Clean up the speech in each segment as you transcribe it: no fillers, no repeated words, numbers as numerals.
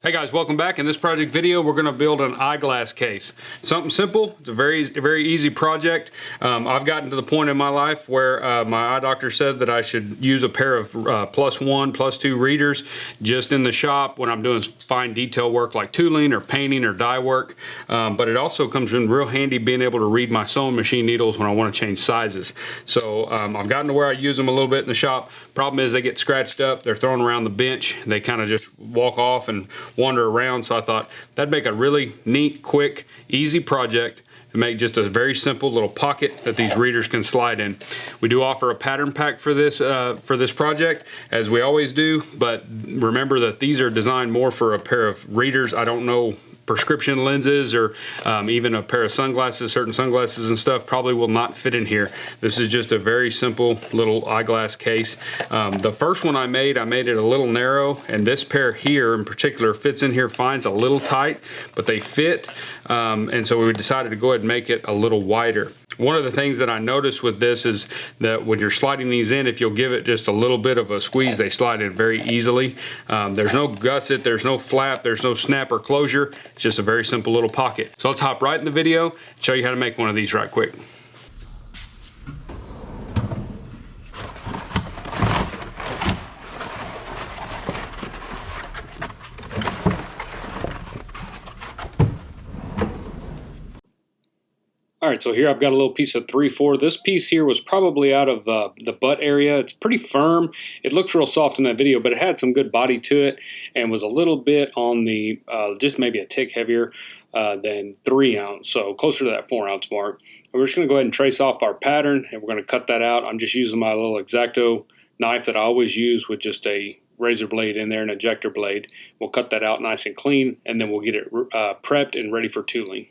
Hey guys, welcome back. In this project video, we're going to build an eyeglass case. Something simple. It's a very easy project. I've gotten to the point in my life where my eye doctor said that I should use a pair of +1, +2 readers just in the shop when I'm doing fine detail work like tooling or painting or dye work. But it also comes in real handy being able to read my sewing machine needles when I want to change sizes. So I've gotten to where I use them a little bit in the shop. Problem is they get scratched up. They're thrown around the bench. They kind of just walk off and wander around, so I thought that'd make a really neat, quick, easy project to make just a very simple little pocket that these readers can slide in. We do offer a pattern pack for this project, as we always do, but remember that these are designed more for a pair of readers. I don't know, prescription lenses or even a pair of sunglasses, certain sunglasses and stuff probably will not fit in here. This is just a very simple little eyeglass case. The first one I made it a little narrow, and this pair here in particular fits in here fine. It's a little tight, but they fit, and so we decided to go ahead and make it a little wider. One of the things that I noticed with this is that when you're sliding these in, if you'll give it just a little bit of a squeeze, they slide in very easily. There's no gusset, there's no flap, there's no snap or closure. It's just a very simple little pocket. So let's hop right in the video and show you how to make one of these right quick. All right, so here I've got a little piece of 3/4. This piece here was probably out of the butt area. It's pretty firm. It looks real soft in that video, but it had some good body to it and was a little bit on the, just maybe a tick heavier than 3 ounce, so closer to that 4 ounce mark. And we're just gonna go ahead and trace off our pattern, and we're gonna cut that out. I'm just using my little X-Acto knife that I always use with just a razor blade in there, an ejector blade. We'll cut that out nice and clean, and then we'll get it prepped and ready for tooling.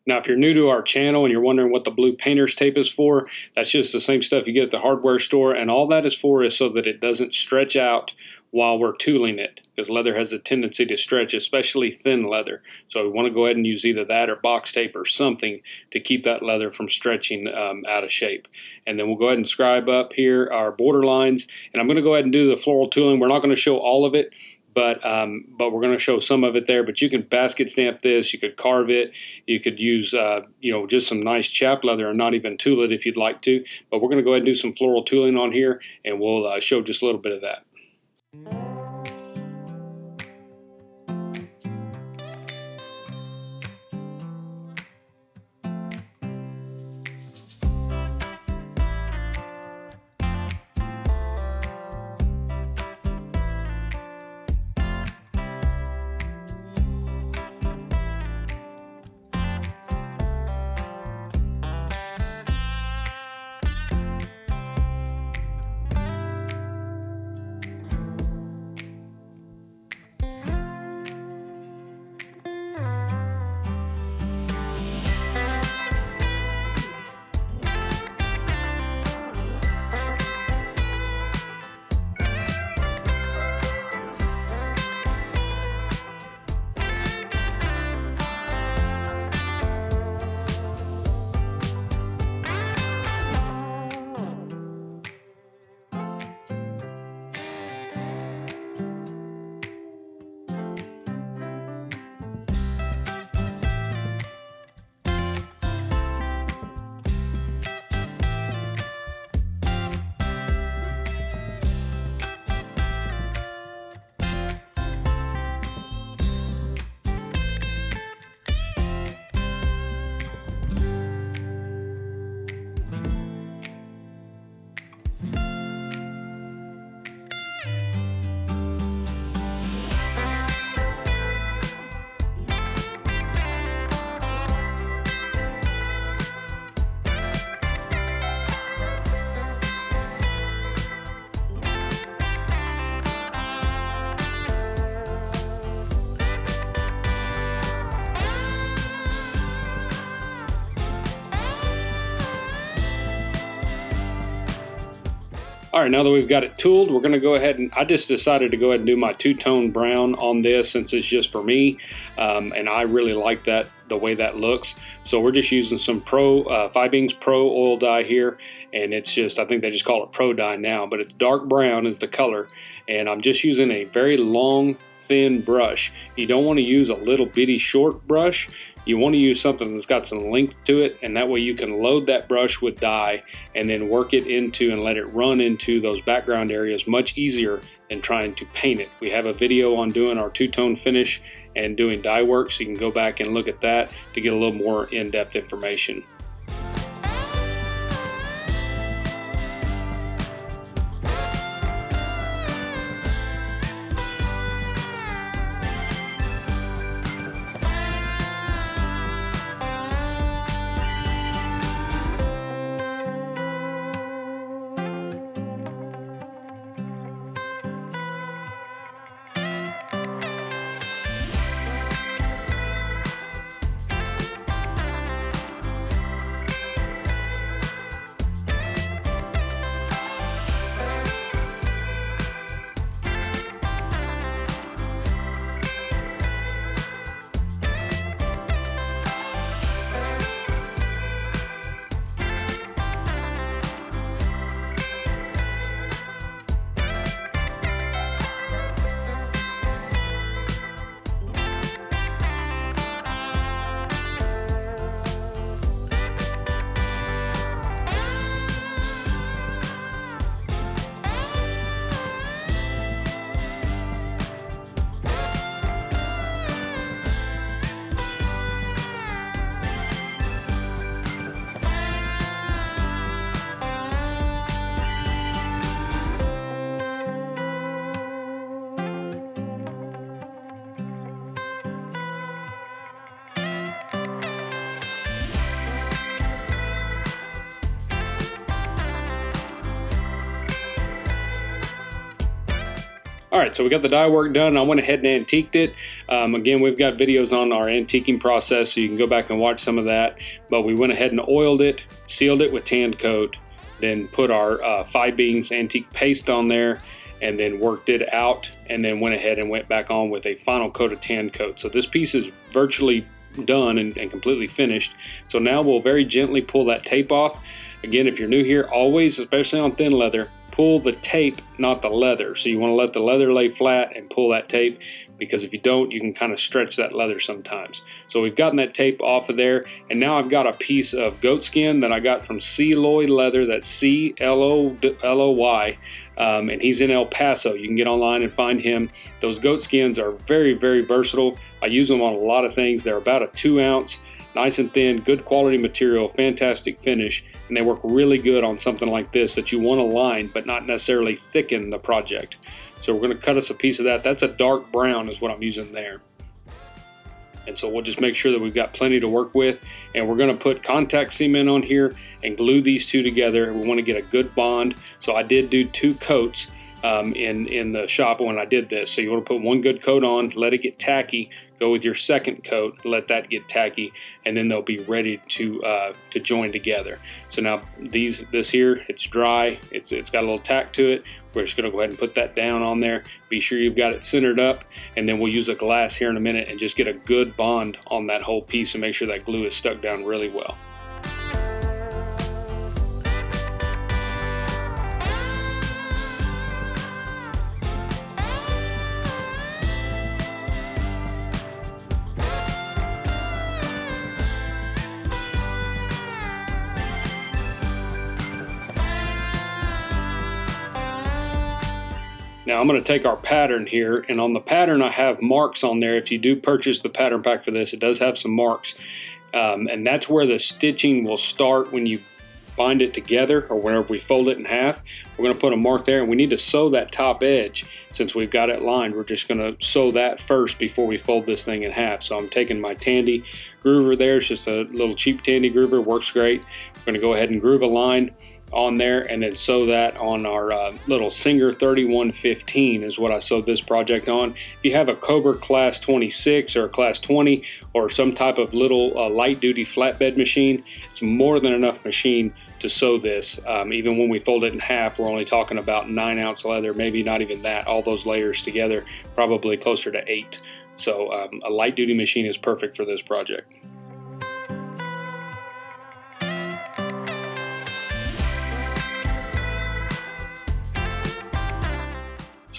Now, if you're new to our channel and you're wondering what the blue painter's tape is for, that's just the same stuff you get at the hardware store, and all that is for is so that it doesn't stretch out while we're tooling it, because leather has a tendency to stretch, especially thin leather. So we want to go ahead and use either that or box tape or something to keep that leather from stretching out of shape. And then we'll go ahead and scribe up here our border lines, and I'm going to go ahead and do the floral tooling. We're not going to show all of it, but we're going to show some of it there. But you can basket stamp this, you could carve it, you could use you know, just some nice chap leather and not even tool it if you'd like to. But we're going to go ahead and do some floral tooling on here, and we'll show just a little bit of that. All right, now that we've got it tooled, we're going to go ahead and I just decided to go ahead and do my two-tone brown on this since it's just for me, and I really like that, the way that looks. So we're just using some Five Beans Pro oil dye here, and it's just, I think they just call it Pro Dye now, but it's dark brown is the color, and I'm just using a very long, thin brush. You don't want to use a little bitty short brush. You want to use something that's got some length to it, and that way you can load that brush with dye and then work it into and let it run into those background areas much easier than trying to paint it. We have a video on doing our two-tone finish and doing dye work, so you can go back and look at that to get a little more in-depth information. All right, so we got the dye work done. I went ahead and antiqued it. Again, we've got videos on our antiquing process, so you can go back and watch some of that. But we went ahead and oiled it, sealed it with tan coat, then put our 5 beans antique paste on there, and then worked it out, and then went ahead and went back on with a final coat of tan coat. So this piece is virtually done and completely finished. So now we'll very gently pull that tape off. Again, if you're new here, always, especially on thin leather, pull the tape, not the leather. So you want to let the leather lay flat and pull that tape, because if you don't, you can kind of stretch that leather sometimes. So we've gotten that tape off of there, and now I've got a piece of goat skin that I got from Cloy Leather. That's C-L-O-Y, and he's in El Paso. You can get online and find him. Those goat skins are very, very versatile. I use them on a lot of things. They're about a 2 ounce, nice and thin, good quality material, fantastic finish, and they work really good on something like this that you want to line but not necessarily thicken the project. So we're going to cut us a piece of that. That's a dark brown is what I'm using there. And so we'll just make sure that we've got plenty to work with, and we're going to put contact cement on here and glue these two together. We want to get a good bond. So I did do 2 coats in the shop when I did this. So you want to put 1 good coat on, let it get tacky, go with your second coat, let that get tacky, and then they'll be ready to join together. So now this here, it's dry, it's got a little tack to it. We're just going to go ahead and put that down on there. Be sure you've got it centered up, and then we'll use a glass here in a minute and just get a good bond on that whole piece and make sure that glue is stuck down really well. Now I'm going to take our pattern here, and on the pattern I have marks on there. If you do purchase the pattern pack for this, it does have some marks, and that's where the stitching will start when you bind it together, or whenever we fold it in half. We're going to put a mark there, and we need to sew that top edge. Since we've got it lined, we're just going to sew that first before we fold this thing in half. So I'm taking my Tandy groover there. It's just a little cheap Tandy groover, works great. We're going to go ahead and groove a line on there and then sew that on our little Singer 3115 is what I sewed this project on. If you have a Cobra Class 26 or a Class 20 or some type of little light duty flatbed machine, it's more than enough machine to sew this. Even when we fold it in half, we're only talking about 9 ounce leather, maybe not even that. All those layers together, probably closer to 8. So a light duty machine is perfect for this project.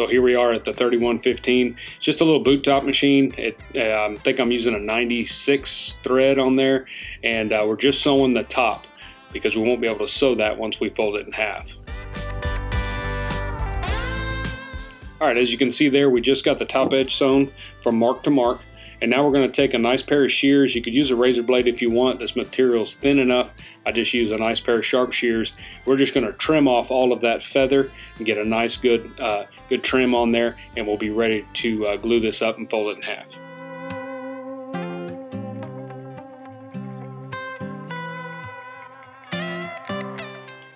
So here we are at the 3115. It's just a little boot top machine. I think I'm using a 96 thread on there, and we're just sewing the top because we won't be able to sew that once we fold it in half. All right, as you can see there, we just got the top edge sewn from mark to mark. And now we're going to take a nice pair of shears. You could use a razor blade if you want. This material is thin enough. I just use a nice pair of sharp shears. We're just going to trim off all of that feather and get a nice good trim on there, and we'll be ready to glue this up and fold it in half.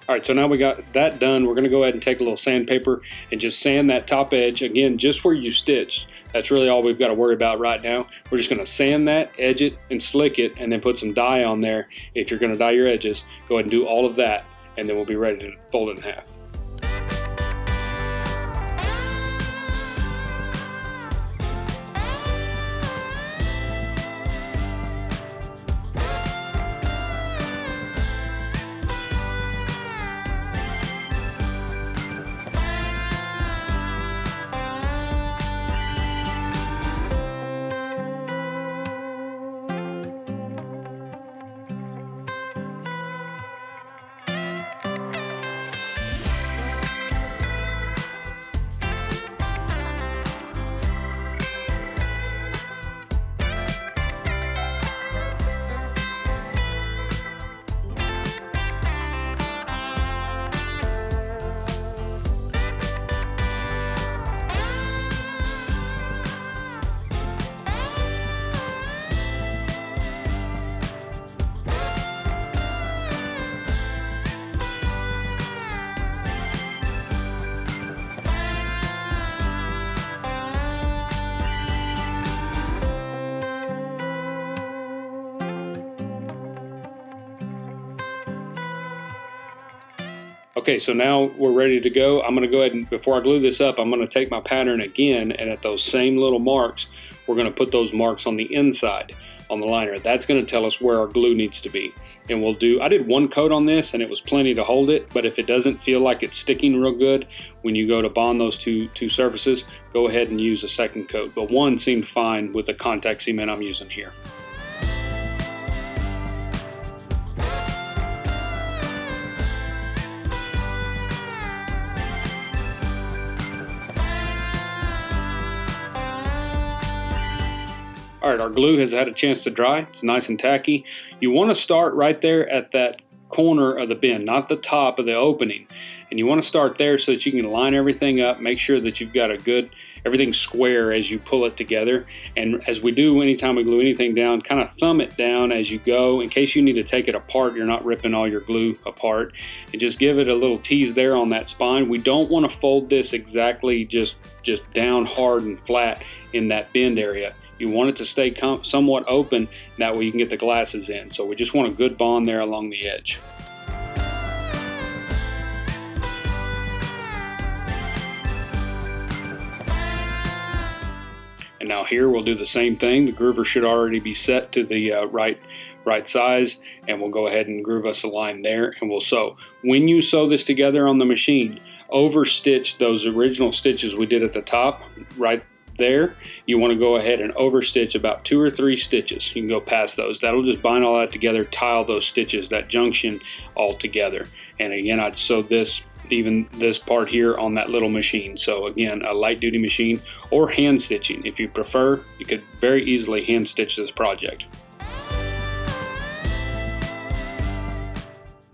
All right, so now we got that done. We're going to go ahead and take a little sandpaper and just sand that top edge, again, just where you stitched. That's really all we've got to worry about right now. We're just going to sand that, edge it, and slick it, and then put some dye on there. If you're going to dye your edges, go ahead and do all of that, and then we'll be ready to fold it in half. Okay, so now we're ready to go. I'm going to go ahead and, before I glue this up, I'm going to take my pattern again, and at those same little marks, we're going to put those marks on the inside on the liner. That's going to tell us where our glue needs to be. And we'll do, I did one coat on this and it was plenty to hold it, but if it doesn't feel like it's sticking real good when you go to bond those two surfaces, go ahead and use a second coat. But one seemed fine with the contact cement I'm using here. All right, our glue has had a chance to dry. It's nice and tacky. You want to start right there at that corner of the bin, not the top of the opening. And you want to start there so that you can line everything up, make sure that you've got everything square as you pull it together. And as we do anytime we glue anything down, kind of thumb it down as you go in case you need to take it apart, you're not ripping all your glue apart. And just give it a little tease there on that spine. We don't want to fold this exactly just down hard and flat in that bend area. You want it to stay somewhat open, that way you can get the glasses in. So we just want a good bond there along the edge. And now here we'll do the same thing. The groover should already be set to the right size, and we'll go ahead and groove us a line there, and we'll sew. When you sew this together on the machine, overstitch those original stitches we did at the top right there. You want to go ahead and overstitch about 2 or 3 stitches. You can go past those. That'll just bind all that together, tile those stitches, that junction all together. And again, I'd sew this, even this part here on that little machine. So again, a light duty machine or hand stitching. If you prefer, you could very easily hand stitch this project.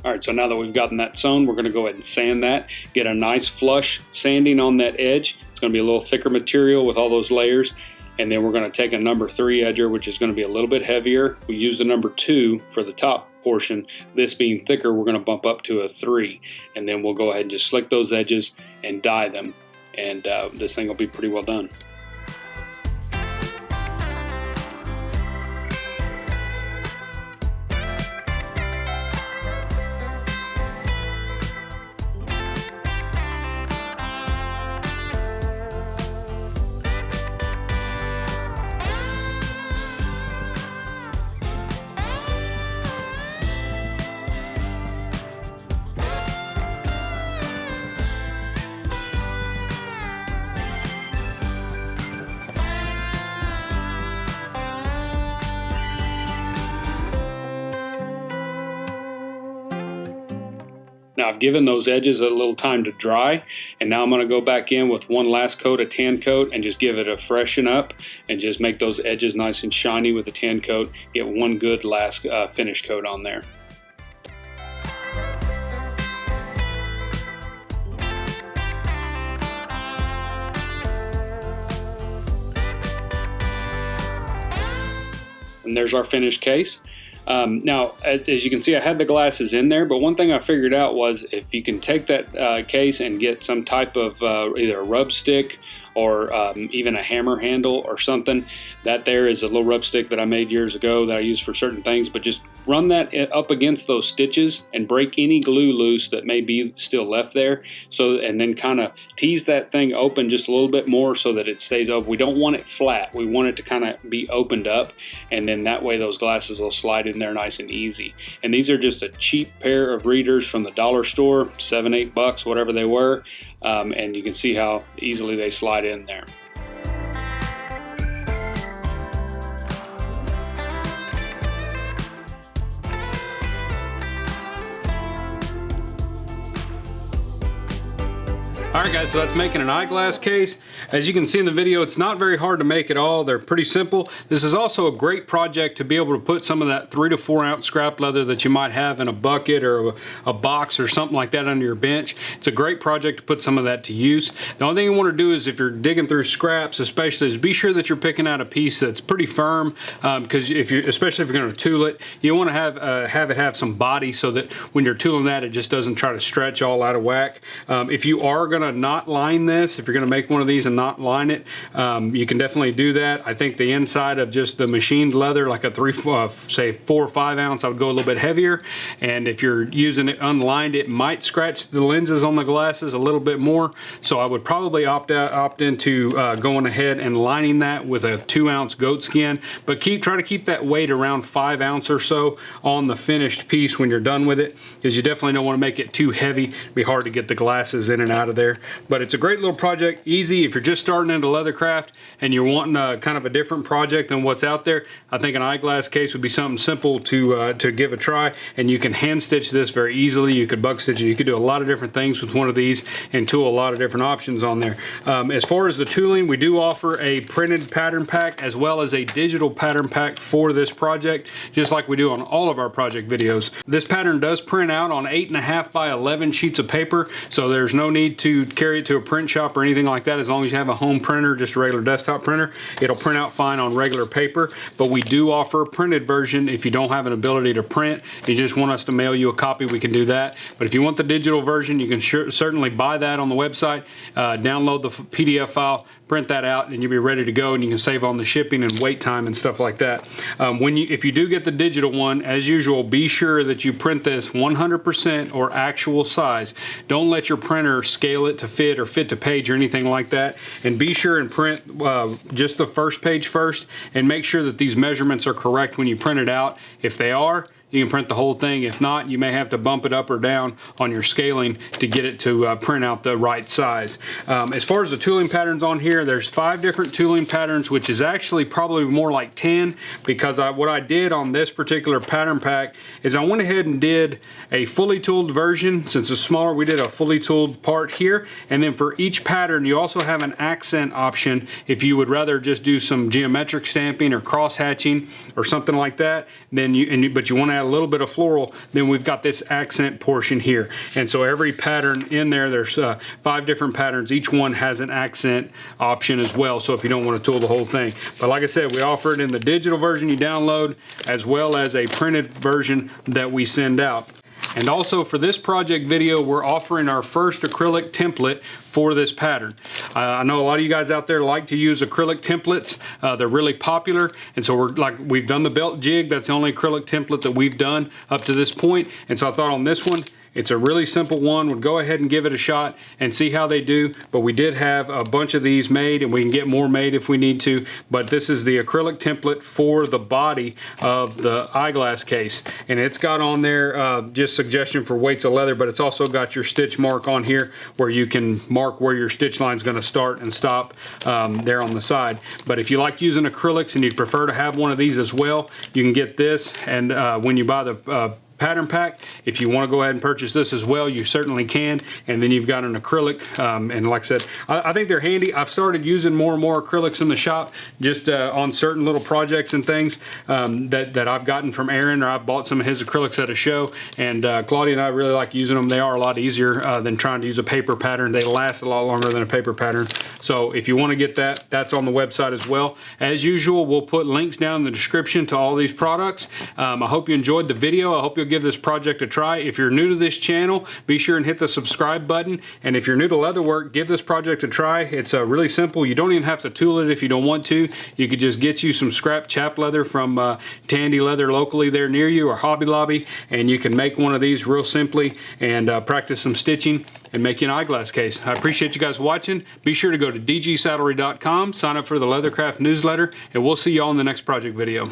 All right, so now that we've gotten that sewn, we're going to go ahead and sand that, get a nice flush sanding on that edge. It's going to be a little thicker material with all those layers. And then we're going to take a number 3 edger, which is going to be a little bit heavier. We used a number 2 for the top portion. This being thicker, we're going to bump up to a 3. And then we'll go ahead and just slick those edges and dye them. And this thing will be pretty well done. Now I've given those edges a little time to dry, and now I'm going to go back in with one last coat, a tan coat, and just give it a freshen up and just make those edges nice and shiny with the tan coat. Get one good last finish coat on there. And there's our finished case. Now, as you can see, I had the glasses in there, but one thing I figured out was if you can take that case and get some type of either a rub stick or even a hammer handle or something, that there is a little rub stick that I made years ago that I use for certain things, but just run that up against those stitches and break any glue loose that may be still left there. So, and then kind of tease that thing open just a little bit more so that it stays open. We don't want it flat. We want it to kind of be opened up, and then that way those glasses will slide in there nice and easy. And these are just a cheap pair of readers from the dollar store, $7, $8, whatever they were. And you can see how easily they slide in there. Alright guys, so that's making an eyeglass case. As you can see in the video, it's not very hard to make at all. They're pretty simple. This is also a great project to be able to put some of that 3 to 4 ounce scrap leather that you might have in a bucket or a box or something like that under your bench. It's a great project to put some of that to use. The only thing you want to do is, if you're digging through scraps especially, is be sure that you're picking out a piece that's pretty firm, because especially if you're going to tool it, you want to have it have some body so that when you're tooling that, it just doesn't try to stretch all out of whack. If you are going to not line this, if you're going to make one of these and not line it, you can definitely do that. I think the inside of just the machined leather, like a say 4 or 5 ounce, I would go a little bit heavier. And if you're using it unlined, it might scratch the lenses on the glasses a little bit more. So I would probably opt into going ahead and lining that with a 2 ounce goat skin. But try to keep that weight around 5 ounce or so on the finished piece when you're done with it, because you definitely don't want to make it too heavy. It'd be hard to get the glasses in and out of there. But it's a great little project, easy. If you're just starting into leathercraft and you're wanting kind of a different project than what's out there, I think an eyeglass case would be something simple to give a try. And you can hand stitch this very easily. You could bug stitch it. You could do a lot of different things with one of these and tool a lot of different options on there. As far as the tooling, we do offer a printed pattern pack as well as a digital pattern pack for this project, just like we do on all of our project videos. This pattern does print out on 8.5 by 11 sheets of paper, so there's no need to carry it to a print shop or anything like that. As long as you have a home printer, just a regular desktop printer, it'll print out fine on regular paper. But we do offer a printed version. If you don't have an ability to print, you just want us to mail you a copy, we can do that. But if you want the digital version, you can certainly buy that on the website, download the PDF file, print that out, and you'll be ready to go, and you can save on the shipping and wait time and stuff like that. If you do get the digital one, as usual, be sure that you print this 100% or actual size. Don't let your printer scale it to fit or fit to page or anything like that. And be sure and print just the first page first, and make sure that these measurements are correct when you print it out. If they are, you can print the whole thing. If not, you may have to bump it up or down on your scaling to get it to print out the right size. As far as the tooling patterns on here, there's 5 different tooling patterns, which is actually probably more like 10, because what I did on this particular pattern pack is I went ahead and did a fully tooled version. Since it's smaller, we did a fully tooled part here, and then for each pattern you also have an accent option if you would rather just do some geometric stamping or cross hatching or something like that. Then but you want to add a little bit of floral, then we've got this accent portion here. And so every pattern in there's 5 different patterns. Each one has an accent option as well, so if you don't want to tool the whole thing. But like I said, we offer it in the digital version you download, as well as a printed version that we send out. And also for this project video, we're offering our first acrylic template for this pattern. I know a lot of you guys out there like to use acrylic templates. They're really popular, and so we've done the belt jig. That's the only acrylic template that we've done up to this point. And so I thought on this one, it's a really simple one. We'll go ahead and give it a shot and see how they do. But we did have a bunch of these made, and we can get more made if we need to. But this is the acrylic template for the body of the eyeglass case. And it's got on there just suggestion for weights of leather, but it's also got your stitch mark on here where you can mark where your stitch line is going to start and stop there on the side. But if you like using acrylics and you'd prefer to have one of these as well, you can get this. And when you buy the pattern pack. If you want to go ahead and purchase this as well, you certainly can. And then you've got an acrylic, and like I said, I think they're handy. I've started using more and more acrylics in the shop, just on certain little projects and things that I've gotten from Aaron, or I've bought some of his acrylics at a show, and Claudia and I really like using them. They are a lot easier than trying to use a paper pattern. They last a lot longer than a paper pattern. So if you want to get that, that's on the website as well. As usual, we'll put links down in the description to all these products. I hope you enjoyed the video. I hope you'll give this project a try. If you're new to this channel, be sure and hit the subscribe button. And if you're new to leatherwork, give this project a try. It's really simple. You don't even have to tool it if you don't want to. You could just get you some scrap chap leather from Tandy Leather locally there near you, or Hobby Lobby, and you can make one of these real simply and practice some stitching and make you an eyeglass case. I appreciate you guys watching. Be sure to go to dgsaddlery.com, sign up for the Leathercraft newsletter, and we'll see you all in the next project video.